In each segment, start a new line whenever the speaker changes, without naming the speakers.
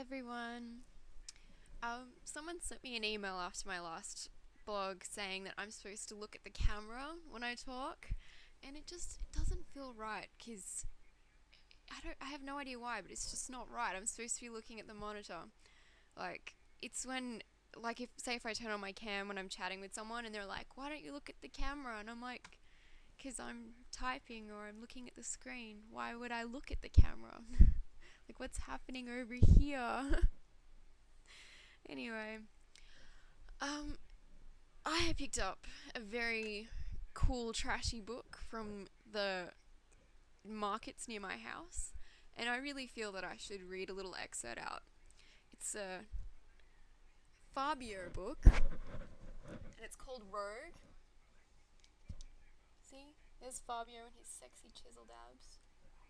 everyone. Someone sent me an email after my last blog saying that I'm supposed to look at the camera when I talk, and it doesn't feel right because I have no idea why, but it's just not right. I'm supposed to be looking at the monitor. Like it's when if I turn on my cam when I'm chatting with someone and they're like, "Why don't you look at the camera?" and I'm like, "Cause I'm typing or I'm looking at the screen. Why would I look at the camera?" Like, what's happening over here? Anyway, um, I have picked up a very cool, trashy book from the markets near my house, and I really feel that I should read a little excerpt out. It's a Fabio book, and it's called Rogue. See? There's Fabio and his sexy chiseled abs.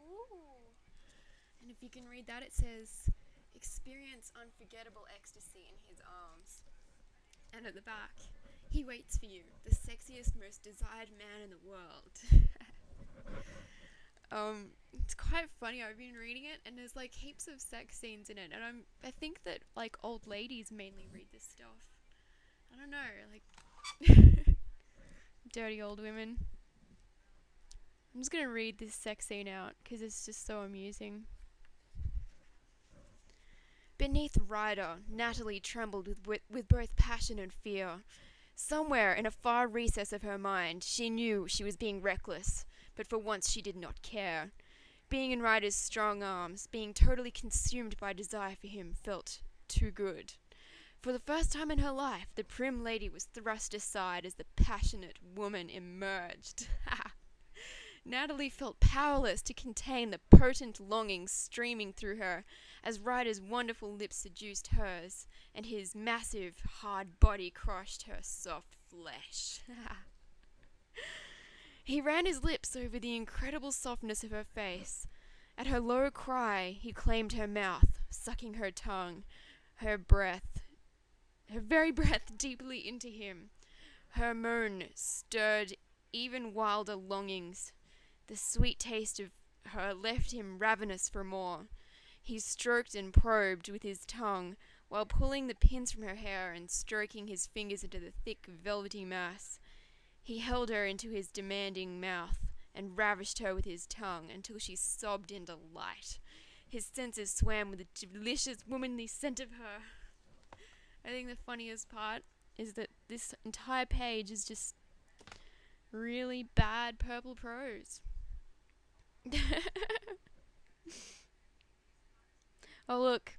Ooh. And if you can read that, it says, experience unforgettable ecstasy in his arms. And at the back, he waits for you, the sexiest, most desired man in the world. It's quite funny. I've been reading it, and there's like heaps of sex scenes in it, and I think that like old ladies mainly read this stuff. I don't know, like dirty old women. I'm just gonna read this sex scene out because it's just so amusing. Beneath Ryder, Natalie trembled with both passion and fear. Somewhere in a far recess of her mind, she knew she was being reckless, but for once she did not care. Being in Ryder's strong arms, being totally consumed by desire for him, felt too good. For the first time in her life, the prim lady was thrust aside as the passionate woman emerged. Natalie felt powerless to contain the potent longing streaming through her as Ryder's wonderful lips seduced hers, and his massive, hard body crushed her soft flesh. He ran his lips over the incredible softness of her face. At her low cry, he claimed her mouth, sucking her tongue, her very breath deeply into him. Her moan stirred even wilder longings. The sweet taste of her left him ravenous for more. He stroked and probed with his tongue, while pulling the pins from her hair and stroking his fingers into the thick, velvety mass. He held her into his demanding mouth and ravished her with his tongue until she sobbed in delight. His senses swam with the delicious womanly scent of her. I think the funniest part is that this entire page is just really bad purple prose. Oh, look.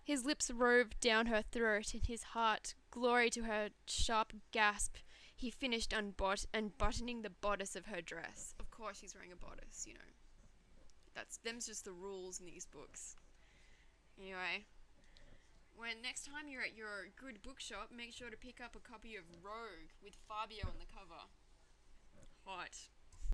His lips roved down her throat, and his heart, glory to her sharp gasp, he finished unbuttoning the bodice of her dress. Of course she's wearing a bodice, you know. Them's just the rules in these books. Anyway, when next time you're at your good bookshop, make sure to pick up a copy of Rogue with Fabio on the cover. Hot.